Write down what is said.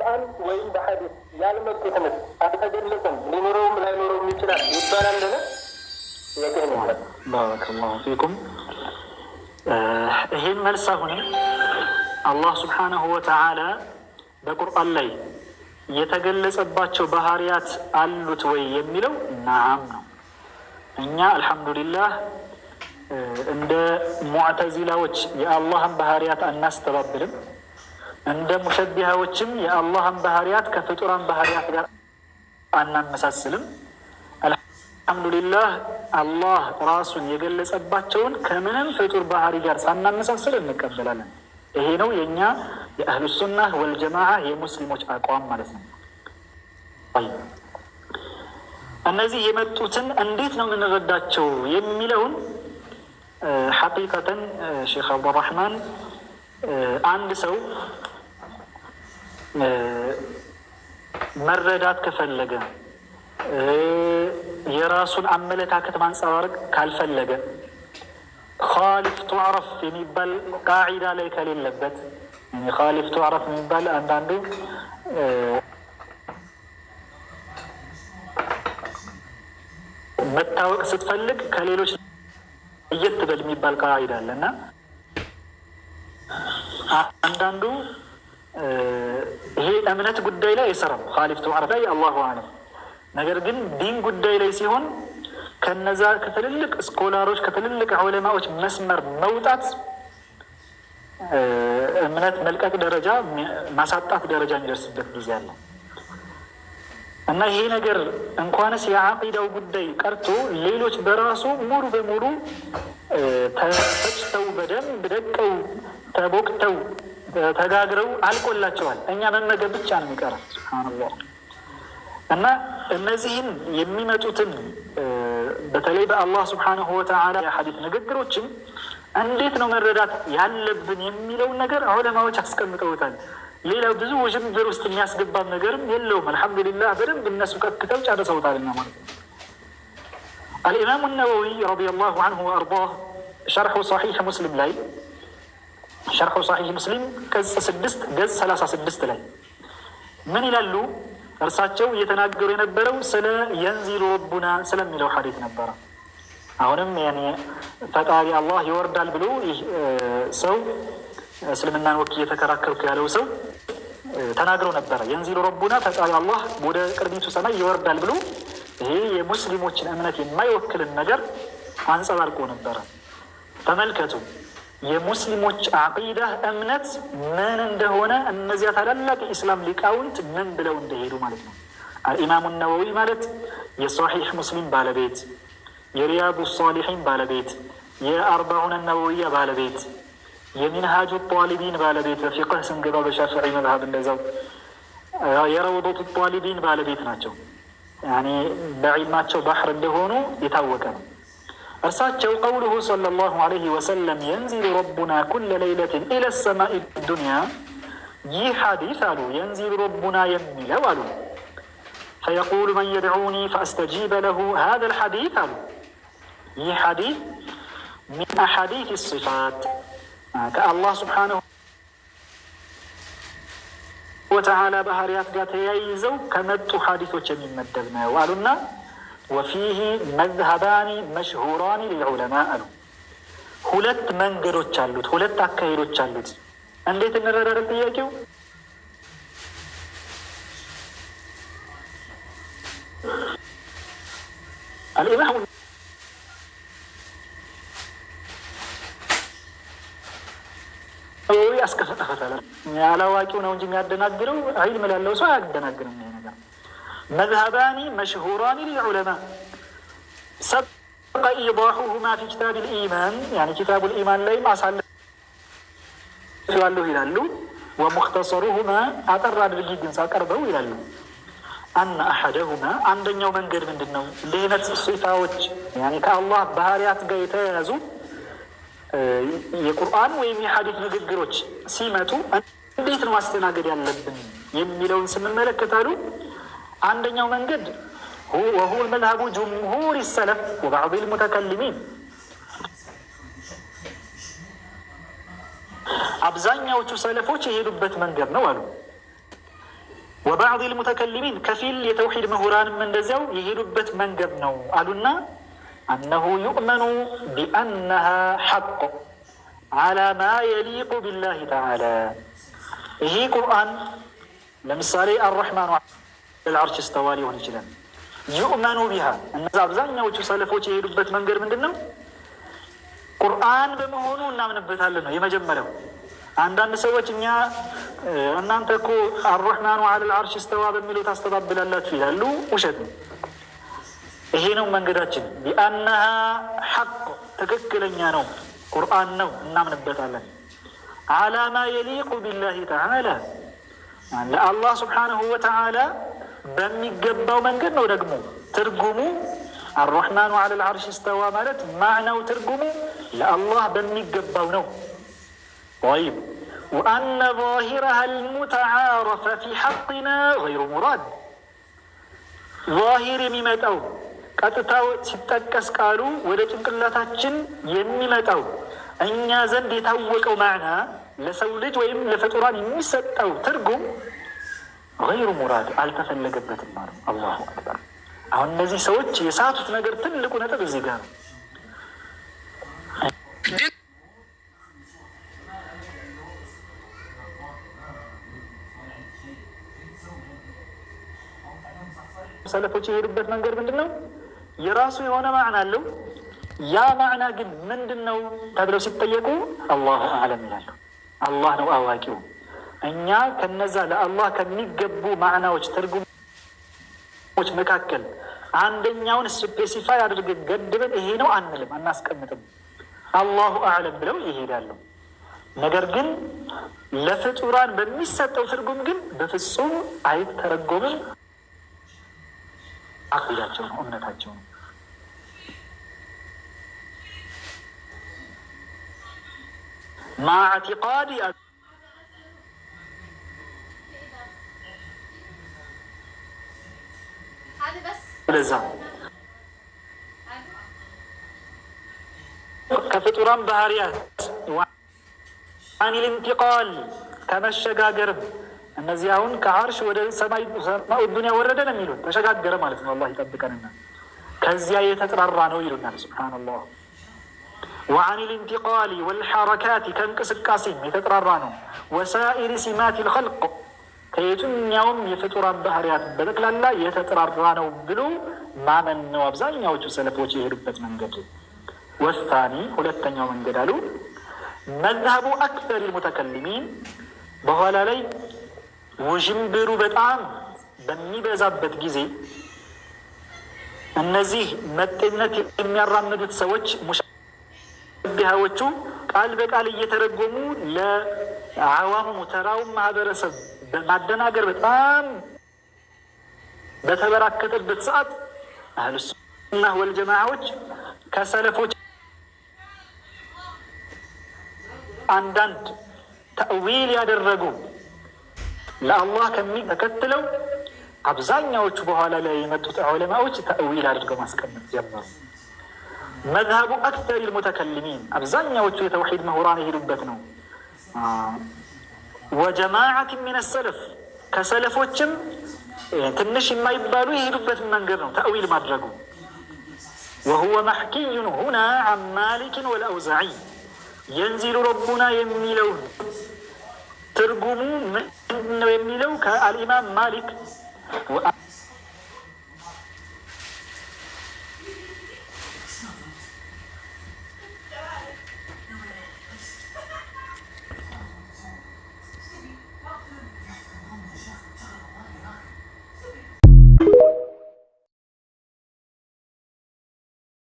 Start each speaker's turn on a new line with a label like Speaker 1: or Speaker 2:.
Speaker 1: በቁርአን ወይም በሐዲስ ያልመጡ ትምህርት አልተገለጸም። ሊኖረውም ላይኖረውም ይችላል ይባላል።
Speaker 2: ባረከላሁ ፊኩም። ይሄን መልስ አሁንም አላህ ሱብሓነሁ ወተዓላ በቁርአን ላይ የተገለጸባቸው ባህሪያት አሉት ወይ የሚለው ነዓም ነው። እኛ አልሐምዱሊላህ እንደ ሙዕተዚላዎች የአላህን ባህሪያት አናስተባብልም። እንደ ሙሸቢሃዎችም የአላህን ባህሪያት ከፍጡራን ባህሪያት ጋር አናመሳስልም። አልሐምዱሊላህ አላህ ራሱን የገለጸባቸውን ከምንም ፍጡር ባህሪ ጋር ሳናመሳስል እንቀበላለን። ይሄ ነው የኛ የአህሉ ሱናህ ወልጀማዓ የሙስሊሞች አቋም ማለት ነው። እነዚህ የመጡትን እንዴት ነው የምንረዳቸው የሚለውን ሐቂቀተን ሼክ አብዱራህማን አንድ ሰው መረዳት ከፈለገ የራሱን አመለካከት ማንጸባረቅ ካልፈለገ ኻሊፍ ቱዕረፍ የሚባል ቃዒዳ ላይ ከሌለበት ኻሊፍ ቱዕረፍ የሚባል አንዳንዱ መታወቅ ስትፈልግ ከሌሎች እየትበል የሚባል ቃዒዳ አለና አንዳንዱ ይሄ እምነት ጉዳይ ላይ አይሰራም። ኻሊፍ ቱዕረፍ ላይ አላሁ አዕለም። ነገር ግን ዲን ጉዳይ ላይ ሲሆን ከነዛ ከትልልቅ ስኮላሮች ከትልልቅ ዑለማዎች መስመር መውጣት እምነት መልቀቅ ደረጃ ማሳጣት ደረጃ የሚደርስበት ጊዜ አለ እና ይሄ ነገር እንኳንስ የዓቂዳው ጉዳይ ቀርቶ ሌሎች በራሱ ሙሉ በሙሉ ተፈጭተው በደንብ ደቀው ተቦክተው ተጋግረው አልቆላቸዋል። እኛ መመገብ ብቻ ነው የሚቀረው። ሱብሃንአላህ። እና እነዚህን የሚመጡትን በተለይ በአላህ ሱብሓነሁ ወተዓላ የሐዲስ ንግግሮችን እንዴት ነው መረዳት ያለብን የሚለውን ነገር ዑለማዎች አስቀምጠውታል። ሌላው ብዙ ውዥንብር ውስጥ የሚያስገባም ነገርም የለውም። አልሐምዱሊላህ በደንብ እነሱ ከክተው ጨርሰውታልና ማለት ነው። አልኢማሙ ነወዊ ረዲየላሁ ዐንሁ ወአርዳህ ሸርሑ ሰሒሕ ሙስሊም ላይ ሸርሑ ሰሒሕ ሙስሊም ገጽ 6 ገጽ 36 ላይ ምን ይላሉ? እርሳቸው እየተናገሩ የነበረው ስለ የንዚሉ ረቡና ስለሚለው ሐዲስ ነበረ። አሁንም ያኔ ፈጣሪ አላህ ይወርዳል ብሎ ሰው እስልምናን ወክዬ እየተከራከርኩ ያለው ሰው ተናግረው ነበረ። የንዚሉ ረቡና ፈጣሪ አላህ ወደ ቅርቢቱ ሰማይ ይወርዳል ብሎ ይሄ የሙስሊሞችን እምነት የማይወክልን ነገር አንጸባርቆ ነበረ። ተመልከቱ የሙስሊሞች ዓቂዳ እምነት ምን እንደሆነ እነዚያ ታላላቅ የኢስላም ሊቃውንት ምን ብለው እንደሄዱ ማለት ነው። አልኢማሙ ነወዊ ማለት የሶሒሕ ሙስሊም ባለቤት፣ የሪያዱ ሷሊሒን ባለቤት፣ የአርባዑነ ነወዊያ ባለቤት፣ የሚንሃጁ ጧሊቢን ባለቤት፣ በፊቅህ ስንገባ በሻፊዒ መዝሀብ እንደዛው የረውደቱ ጧሊቢን ባለቤት ናቸው። ያኔ በዒልማቸው ባህር እንደሆኑ የታወቀ ነው። እርሳቸው ቀውሉሁ ሰለላሁ ዐለይሂ ወሰለም የንዚሉ ረቡና ኩለ ለይለትን ኢለ ሰማኢ ዱንያ፣ ይህ ሐዲስ አሉ የንዚሉ ረቡና የሚለው አሉ ፈየቁሉ መን የድዑኒ ፈአስተጂበ ለሁ ሃዘል ሐዲስ አሉ ይህ ሐዲስ ሚን አሐዲስ ሲፋት ከአላህ ስብሓነሁ ወተዓላ ባህርያት ጋር ተያይዘው ከመጡ ሐዲሶች የሚመደብ ነው አሉና ወፊህ መዝሀባኒ መሽሁራኒ ሊልዑለማ አሉ። ሁለት መንገዶች አሉት፣ ሁለት አካሄዶች አሉት። እንዴት እንረዳለን? ጥያቄው አልኢማሙ ያስከፈተፈታል። ያላዋቂው ነው እንጂ የሚያደናግረው ዒልም ላለው ሰው አያደናግርም። ይሄ ነገር መዝሀባኒ መሽሁራኒ ሊልዑለማ ሰበቀ ኢዳሑሁማ ፊ ኪታብ ልኢማን ያኒ ኪታቡ ልኢማን ላይ ማሳለፊያለሁ ይላሉ። ወሙክተሰሩሁማ አጠር አድርጊ ግን ሳቀርበው ይላሉ። አነ አሐደሁማ አንደኛው መንገድ ምንድን ነው? እንዲህ አይነት ሲፋዎች ያኒ ከአላህ ባህርያት ጋር የተያያዙ የቁርአን ወይም የሐዲስ ንግግሮች ሲመጡ እንዴት ነው ማስተናገድ ያለብን የሚለውን ስንመለከታሉ አንደኛው መንገድ وهو المذهب جمهور السلف وبعض المتكلمين አብዛኛዎቹ ሰለፎች የሄዱበት መንገድ ነው አሉ። ወባዕድ ልሙተከሊሚን ከፊል የተውሒድ ምሁራንም እንደዚያው የሄዱበት መንገድ ነው አሉና አነሁ ዩእመኑ ቢአነሃ ሐቅ ዓላ ማ የሊቁ ቢላሂ ተዓላ። ይሄ ቁርአን ለምሳሌ አረሕማኑ ዐለል ዐርሽ እስተዋ ሊሆን ይችላል። ዩእመኑ ቢሃ እነዚ አብዛኛዎቹ ሰለፎች የሄዱበት መንገድ ምንድን ነው? ቁርአን በመሆኑ እናምንበታለን ነው የመጀመሪያው። አንዳንድ ሰዎች እናንተ እኮ አረሕማኑ ዐለል ዐርሽ እስተዋ በሚለው ታስተባብላላችሁ ይላሉ። ውሸት ነው። ይሄ ነው መንገዳችን። ቢአነሃ ሐቅ ትክክለኛ ነው፣ ቁርአን ነው፣ እናምንበታለን። ዓላ ማ የሊቁ ቢላሂ ተዓላ ለአላህ ስብሓነሁ ወተዓላ በሚገባው መንገድ ነው። ደግሞ ትርጉሙ አረሕማኑ ዐለል ዐርሽ እስተዋ ማለት ማዕናው ትርጉሙ ለአላህ በሚገባው ነው። طيب وأن ظاهرها المتعارف في حقنا غير مراد ظاهر የሚመጣው ቀጥታው ሲጠቀስ ቃሉ ወደ ጭንቅላታችን የሚመጣው እኛ ዘንድ የታወቀው ማዕና ለሰው ልጅ ወይም ለፍጡራን የሚሰጠው ትርጉም غير مراد አልተፈለገበትም ማለት አላሁ አክበር። አሁን እነዚህ ሰዎች የሳቱት ነገር ትልቁ ነጥብ እዚህ ጋር ነው። ሰለፎች የሄዱበት መንገድ ምንድን ነው? የራሱ የሆነ ማዕና አለው። ያ ማዕና ግን ምንድን ነው ተብለው ሲጠየቁ አላሁ አዕለም ይላሉ። አላህ ነው አዋቂው። እኛ ከነዛ ለአላህ ከሚገቡ ማዕናዎች ትርጉሞች መካከል አንደኛውን ስፔሲፋይ አድርገን ገድበን ይሄ ነው አንልም፣ አናስቀምጥም። አላሁ አዕለም ብለው ይሄዳሉ። ነገር ግን ለፍጡራን በሚሰጠው ትርጉም ግን በፍጹም አይተረጎምም። አቂዳቸው ነው፣ እምነታቸው ነው። ማ ኢዕቲቃዲ ለዛ ከፍጡራን ባህሪያት አኒል ኢንቲቃል ከመሸጋገርም እነዚህ አሁን ከዓርሽ ወደ ሰማይ ዱንያ ወረደ ነው የሚሉት። ተሸጋገረ ማለት ነው። አላህ ይጠብቀንና ከዚያ የተጠራራ ነው ይሉናል። ሱብሓነላህ። ወአኒል ኢንቲቃሊ ወልሐረካቲ ከእንቅስቃሴም የተጠራራ ነው። ወሳኢሪ ሲማት ልኸልቅ ከየትኛውም የፍጡራን ባህሪያት በጠቅላላ የተጠራራ ነው ብሎ ማመን ነው አብዛኛዎቹ ሰለፎች የሄዱበት መንገድ። ወሳኒ ሁለተኛው መንገድ አሉ መዝሀቡ አክተር ልሙተከሊሚን በኋላ ላይ ውዥንብሩ በጣም በሚበዛበት ጊዜ እነዚህ መጤነት የሚያራምዱት ሰዎች ሙሸቢሃዎቹ ቃል በቃል እየተረጎሙ ለአዋሙ ተራው ማህበረሰብ ማደናገር በጣም በተበራከተበት ሰዓት አህሉ ሱና ወልጀማዓዎች ከሰለፎች አንዳንድ ተእዊል ያደረጉ ለአላህ ተከትለው አብዛኛዎቹ በኋላ ላይ የመጡት ዑለማዎች ተእዊል አድርገው ማስቀመጥ ጀመሩ። መዝሀቡ አክተር ልሙተከሊሚን አብዛኛዎቹ የተውሒድ ምሁራን የሄዱበት ነው። ወጀማዓት ሚን ሰለፍ ከሰለፎችም ትንሽ የማይባሉ የሄዱበት መንገድ ነው ተእዊል ማድረጉ። ወሁወ መሕኪዩን ሁና አን ማሊክን ወልአውዛዒ የንዚሉ ረቡና የሚለው ትርጉሙ ምንድን ነው የሚለው ከአልኢማም ማሊክ